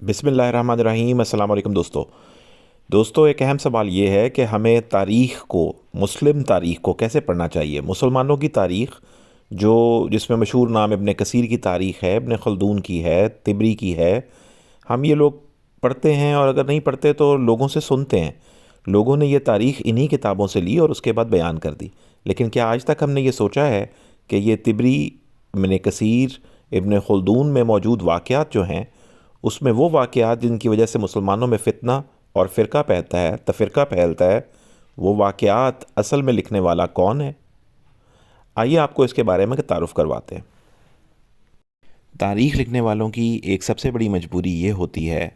بسم اللہ الرحمن الرحیم۔ السلام علیکم دوستو، ایک اہم سوال یہ ہے کہ ہمیں تاریخ کو، مسلم تاریخ کو کیسے پڑھنا چاہیے؟ مسلمانوں کی تاریخ جس میں مشہور نام ابن کثیر کی تاریخ ہے، ابن خلدون کی ہے، طبری کی ہے، ہم یہ لوگ پڑھتے ہیں، اور اگر نہیں پڑھتے تو لوگوں سے سنتے ہیں۔ لوگوں نے یہ تاریخ انہی کتابوں سے لی اور اس کے بعد بیان کر دی، لیکن کیا آج تک ہم نے یہ سوچا ہے کہ یہ طبری، ابن کثیر، ابن خلدون میں موجود واقعات جو ہیں، اس میں وہ واقعات جن کی وجہ سے مسلمانوں میں فتنہ اور تفرقہ پھیلتا ہے، وہ واقعات اصل میں لکھنے والا کون ہے؟ آئیے آپ کو اس کے بارے میں تعارف کرواتے ہیں۔ تاریخ لکھنے والوں کی ایک سب سے بڑی مجبوری یہ ہوتی ہے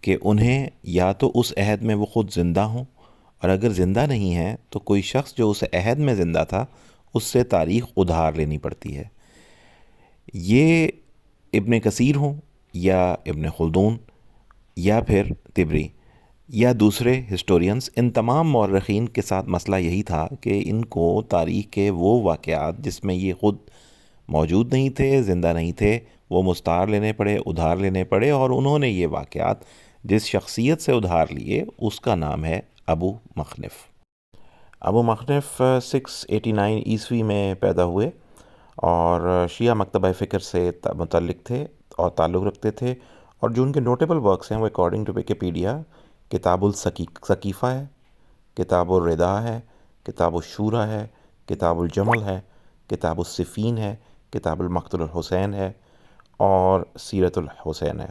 کہ انہیں یا تو اس عہد میں وہ خود زندہ ہوں، اور اگر زندہ نہیں ہیں تو کوئی شخص جو اس عہد میں زندہ تھا اس سے تاریخ ادھار لینی پڑتی ہے۔ یہ ابن کثیر ہوں یا ابن خلدون یا پھر طبری یا دوسرے ہسٹورینز، ان تمام مورخین کے ساتھ مسئلہ یہی تھا کہ ان کو تاریخ کے وہ واقعات جس میں یہ خود موجود نہیں تھے، زندہ نہیں تھے، وہ مستعار لینے پڑے، ادھار لینے پڑے، اور انہوں نے یہ واقعات جس شخصیت سے ادھار لیے اس کا نام ہے ابو مخنف۔ ابو مخنف 689 عیسوی میں پیدا ہوئے اور شیعہ مکتبہ فکر سے متعلق تھے اور تعلق رکھتے تھے، اور جو ان کے نوٹیبل ورکس ہیں وہ اکارڈنگ ٹو ویکیپیڈیا کتاب السقیفہ ہے، کتاب الردا ہے، کتاب الشورى ہے، کتاب الجمل ہے، کتاب الصفین ہے، کتاب المقتل الحسین ہے، اور سیرت الحسین ہے۔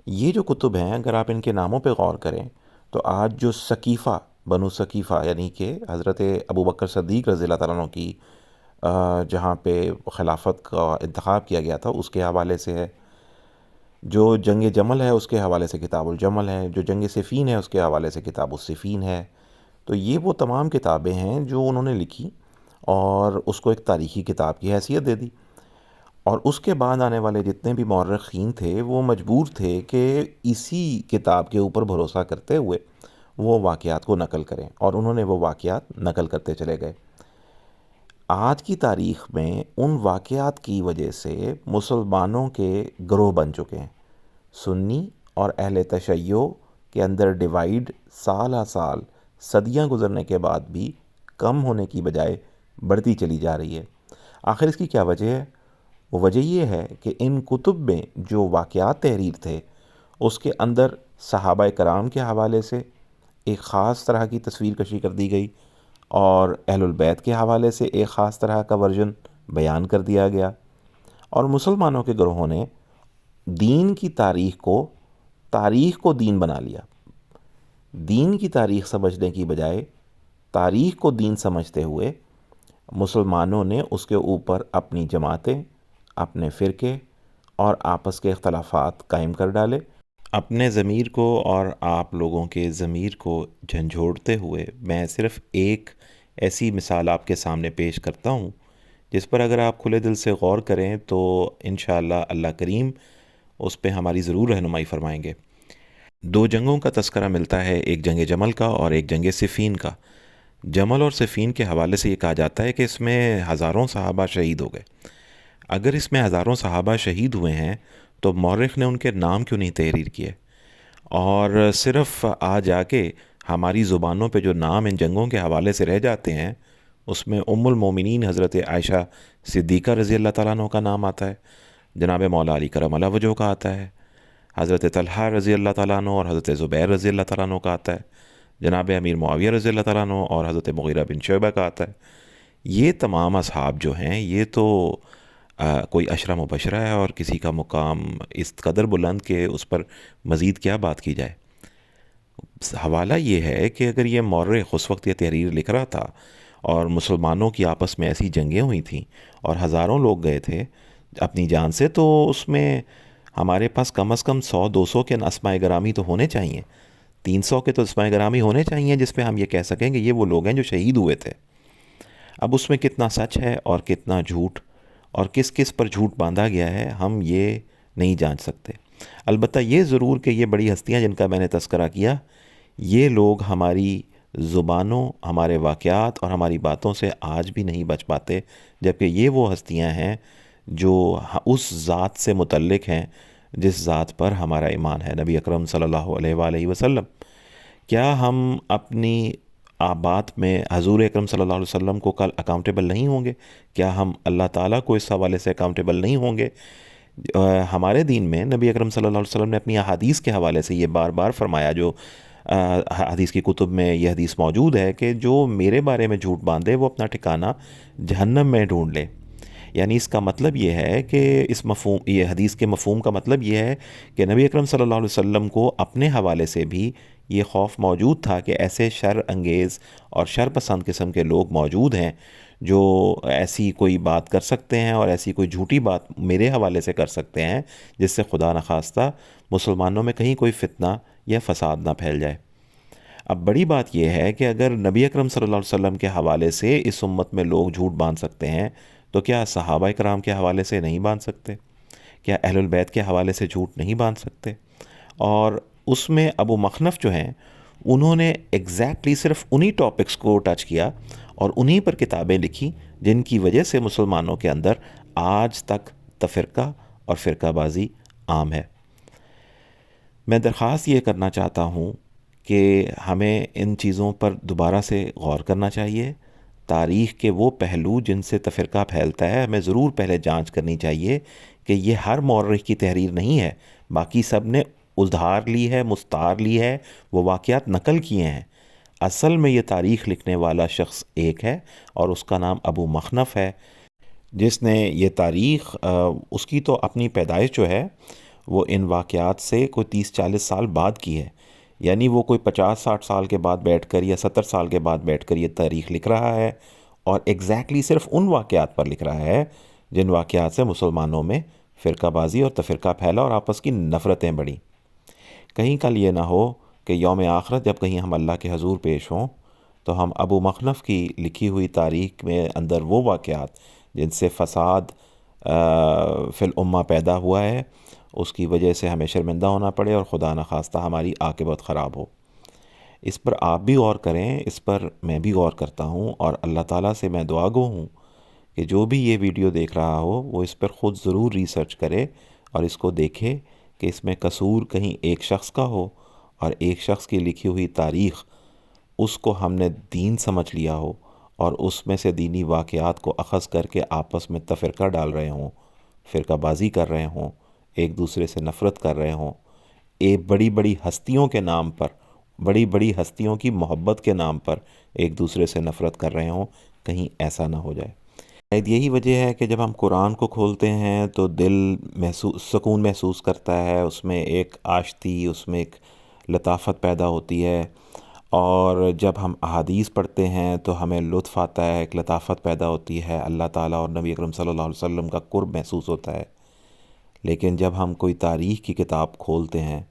یہ جو کتب ہیں، اگر آپ ان کے ناموں پہ غور کریں تو آج جو سقیفہ، بنو سقیفہ، یعنی کہ حضرت ابو بکر صدیق رضی اللہ تعالیٰ عنہ کی جہاں پہ خلافت کا انتخاب کیا گیا تھا اس کے حوالے سے ہے، جو جنگ جمل ہے اس کے حوالے سے کتاب الجمل ہے، جو جنگ صفین ہے اس کے حوالے سے کتاب الصفین ہے۔ تو یہ وہ تمام کتابیں ہیں جو انہوں نے لکھی اور اس کو ایک تاریخی کتاب کی حیثیت دے دی، اور اس کے بعد آنے والے جتنے بھی مورخین تھے وہ مجبور تھے کہ اسی کتاب کے اوپر بھروسہ کرتے ہوئے وہ واقعات کو نقل کریں، اور انہوں نے وہ واقعات نقل کرتے چلے گئے۔ آج کی تاریخ میں ان واقعات کی وجہ سے مسلمانوں کے گروہ بن چکے ہیں۔ سنی اور اہل تشیع کے اندر ڈیوائیڈ سال ہا سال، صدیاں گزرنے کے بعد بھی کم ہونے کی بجائے بڑھتی چلی جا رہی ہے۔ آخر اس کی کیا وجہ ہے؟ وہ وجہ یہ ہے کہ ان کتب میں جو واقعات تحریر تھے اس کے اندر صحابہ کرام کے حوالے سے ایک خاص طرح کی تصویر کشی کر دی گئی، اور اہل البیت کے حوالے سے ایک خاص طرح کا ورژن بیان کر دیا گیا، اور مسلمانوں کے گروہوں نے دین کی تاریخ کو دین بنا لیا۔ دین کی تاریخ سمجھنے کی بجائے تاریخ کو دین سمجھتے ہوئے مسلمانوں نے اس کے اوپر اپنی جماعتیں، اپنے فرقے اور آپس کے اختلافات قائم کر ڈالے۔ اپنے ضمیر کو اور آپ لوگوں کے ضمیر کو جھنجھوڑتے ہوئے میں صرف ایک ایسی مثال آپ کے سامنے پیش کرتا ہوں جس پر اگر آپ کھلے دل سے غور کریں تو انشاءاللہ اللہ کریم اس پہ ہماری ضرور رہنمائی فرمائیں گے۔ دو جنگوں کا تذکرہ ملتا ہے، ایک جنگ جمل کا اور ایک جنگ صفین کا۔ جمل اور صفین کے حوالے سے یہ کہا جاتا ہے کہ اس میں ہزاروں صحابہ شہید ہو گئے۔ اگر اس میں ہزاروں صحابہ شہید ہوئے ہیں تو مورخ نے ان کے نام کیوں نہیں تحریر کیے؟ اور صرف آ جا کے ہماری زبانوں پہ جو نام ان جنگوں کے حوالے سے رہ جاتے ہیں اس میں ام المومنین حضرت عائشہ صدیقہ رضی اللہ تعالیٰ عنہ کا نام آتا ہے، جناب مولا علی کرم اللہ وجہہ کا آتا ہے، حضرت طلحہ رضی اللہ تعالیٰ عنہ اور حضرت زبیر رضی اللہ تعالیٰ عنہ کا آتا ہے، جناب امیر معاویہ رضی اللہ تعالیٰ عنہ اور حضرت مغیرہ بن شعبہ کا آتا ہے۔ یہ تمام اصحاب جو ہیں یہ تو کوئی عشرہ مبشرہ ہے، اور کسی کا مقام اس قدر بلند کہ اس پر مزید کیا بات کی جائے۔ حوالہ یہ ہے کہ اگر یہ مورخ اس وقت یہ تحریر لکھ رہا تھا اور مسلمانوں کی آپس میں ایسی جنگیں ہوئی تھیں اور ہزاروں لوگ گئے تھے اپنی جان سے، تو اس میں ہمارے پاس کم از کم 100-200 کے اسماء گرامی تو ہونے چاہیے، 300 کے تو اسماء گرامی ہونے چاہیے جس پہ ہم یہ کہہ سکیں کہ یہ وہ لوگ ہیں جو شہید ہوئے تھے۔ اب اس میں کتنا سچ ہے اور کتنا جھوٹ، اور کس کس پر جھوٹ باندھا گیا ہے، ہم یہ نہیں جانچ سکتے۔ البتہ یہ ضرور کہ یہ بڑی ہستیاں جن کا میں نے تذکرہ کیا، یہ لوگ ہماری زبانوں، ہمارے واقعات اور ہماری باتوں سے آج بھی نہیں بچ پاتے، جبکہ یہ وہ ہستیاں ہیں جو اس ذات سے متعلق ہیں جس ذات پر ہمارا ایمان ہے، نبی اکرم صلی اللہ علیہ وآلہ وسلم۔ کیا ہم اپنی بات میں حضور اکرم صلی اللہ علیہ وسلم کو کل اکاؤنٹیبل نہیں ہوں گے؟ کیا ہم اللہ تعالیٰ کو اس حوالے سے اکاؤنٹیبل نہیں ہوں گے؟ ہمارے دین میں نبی اکرم صلی اللہ علیہ وسلم نے اپنی احادیث کے حوالے سے یہ بار بار فرمایا، جو حدیث کی کتب میں یہ حدیث موجود ہے کہ جو میرے بارے میں جھوٹ باندھے وہ اپنا ٹھکانہ جہنم میں ڈھونڈ لے۔ یعنی اس کا مطلب یہ ہے کہ یہ حدیث کے مفہوم کا مطلب یہ ہے کہ نبی اکرم صلی اللہ علیہ وسلم کو اپنے حوالے سے بھی یہ خوف موجود تھا کہ ایسے شر انگیز اور شر پسند قسم کے لوگ موجود ہیں جو ایسی کوئی بات کر سکتے ہیں اور ایسی کوئی جھوٹی بات میرے حوالے سے کر سکتے ہیں جس سے خدا نخواستہ مسلمانوں میں کہیں کوئی فتنہ یا فساد نہ پھیل جائے۔ اب بڑی بات یہ ہے کہ اگر نبی اکرم صلی اللہ علیہ وسلم کے حوالے سے اس امت میں لوگ جھوٹ باندھ سکتے ہیں تو کیا صحابہ کرام کے حوالے سے نہیں باندھ سکتے؟ کیا اہل البیت کے حوالے سے جھوٹ نہیں باندھ سکتے؟ اور اس میں ابو مخنف جو ہیں انہوں نے ایگزیکٹلی صرف انہی ٹاپکس کو ٹچ کیا اور انہی پر کتابیں لکھی جن کی وجہ سے مسلمانوں کے اندر آج تک تفرقہ اور فرقہ بازی عام ہے۔ میں درخواست یہ کرنا چاہتا ہوں کہ ہمیں ان چیزوں پر دوبارہ سے غور کرنا چاہیے۔ تاریخ کے وہ پہلو جن سے تفرقہ پھیلتا ہے ہمیں ضرور پہلے جانچ کرنی چاہیے کہ یہ ہر مورخ کی تحریر نہیں ہے، باقی سب نے ادھار لی ہے، مستعار لی ہے، وہ واقعات نقل کیے ہیں۔ اصل میں یہ تاریخ لکھنے والا شخص ایک ہے اور اس کا نام ابو مخنف ہے، جس نے یہ تاریخ اس کی تو اپنی پیدائش جو ہے وہ ان واقعات سے کوئی 30-40 سال بعد کی ہے۔ یعنی وہ کوئی 50-60 سال کے بعد بیٹھ کر یا 70 سال کے بعد بیٹھ کر یہ تاریخ لکھ رہا ہے، اور ایگزیکٹلی صرف ان واقعات پر لکھ رہا ہے جن واقعات سے مسلمانوں میں فرقہ بازی اور تفرقہ پھیلا اور آپس کی نفرتیں بڑھیں۔ کہیں کل یہ نہ ہو کہ یوم آخرت جب کہیں ہم اللہ کے حضور پیش ہوں تو ہم ابو مخنف کی لکھی ہوئی تاریخ میں اندر وہ واقعات جن سے فساد فی الامہ پیدا ہوا ہے اس کی وجہ سے ہمیں شرمندہ ہونا پڑے اور خدا نخواستہ ہماری عاقبت خراب ہو۔ اس پر آپ بھی غور کریں، اس پر میں بھی غور کرتا ہوں، اور اللہ تعالیٰ سے میں دعا گو ہوں کہ جو بھی یہ ویڈیو دیکھ رہا ہو وہ اس پر خود ضرور ریسرچ کرے اور اس کو دیکھے کہ اس میں قصور کہیں ایک شخص کا ہو اور ایک شخص کی لکھی ہوئی تاریخ اس کو ہم نے دین سمجھ لیا ہو اور اس میں سے دینی واقعات کو اخذ کر کے آپس میں تفرقہ ڈال رہے ہوں، فرقہ بازی کر رہے ہوں، ایک دوسرے سے نفرت کر رہے ہوں، بڑی بڑی ہستیوں کے نام پر، بڑی بڑی ہستیوں کی محبت کے نام پر ایک دوسرے سے نفرت کر رہے ہوں۔ کہیں ایسا نہ ہو جائے۔ شاید یہی وجہ ہے کہ جب ہم قرآن کو کھولتے ہیں تو دل سکون محسوس کرتا ہے، اس میں ایک آشتی، اس میں ایک لطافت پیدا ہوتی ہے، اور جب ہم احادیث پڑھتے ہیں تو ہمیں لطف آتا ہے، ایک لطافت پیدا ہوتی ہے، اللہ تعالیٰ اور نبی اکرم صلی اللہ علیہ وسلم کا قرب محسوس ہوتا ہے۔ لیکن جب ہم کوئی تاریخ کی کتاب کھولتے ہیں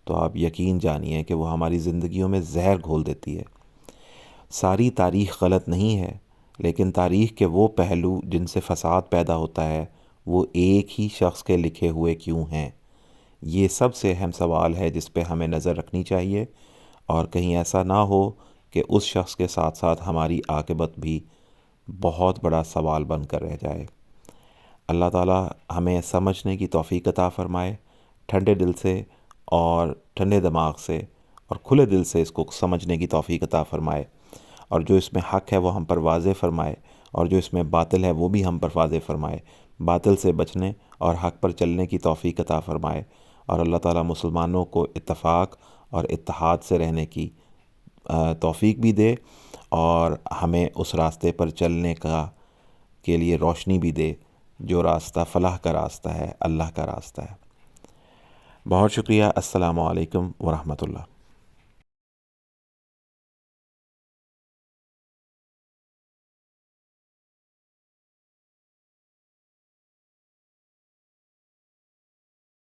تو آپ یقین جانیے کہ وہ ہماری زندگیوں میں زہر گھول دیتی ہے۔ ساری تاریخ غلط نہیں ہے، لیکن تاریخ کے وہ پہلو جن سے فساد پیدا ہوتا ہے وہ ایک ہی شخص کے لکھے ہوئے کیوں ہیں؟ یہ سب سے اہم سوال ہے جس پہ ہمیں نظر رکھنی چاہیے، اور کہیں ایسا نہ ہو کہ اس شخص کے ساتھ ساتھ ہماری عاقبت بھی بہت بڑا سوال بن کر رہ جائے۔ اللہ تعالیٰ ہمیں سمجھنے کی توفیق عطا فرمائے، ٹھنڈے دل سے اور ٹھنڈے دماغ سے اور کھلے دل سے اس کو سمجھنے کی توفیق عطا فرمائے، اور جو اس میں حق ہے وہ ہم پر واضح فرمائے، اور جو اس میں باطل ہے وہ بھی ہم پر واضح فرمائے۔ باطل سے بچنے اور حق پر چلنے کی توفیق عطا فرمائے، اور اللہ تعالیٰ مسلمانوں کو اتفاق اور اتحاد سے رہنے کی توفیق بھی دے، اور ہمیں اس راستے پر چلنے کے لیے روشنی بھی دے جو راستہ فلاح کا راستہ ہے، اللہ کا راستہ ہے۔ بہت شکریہ۔ السلام علیکم ورحمۃ اللہ۔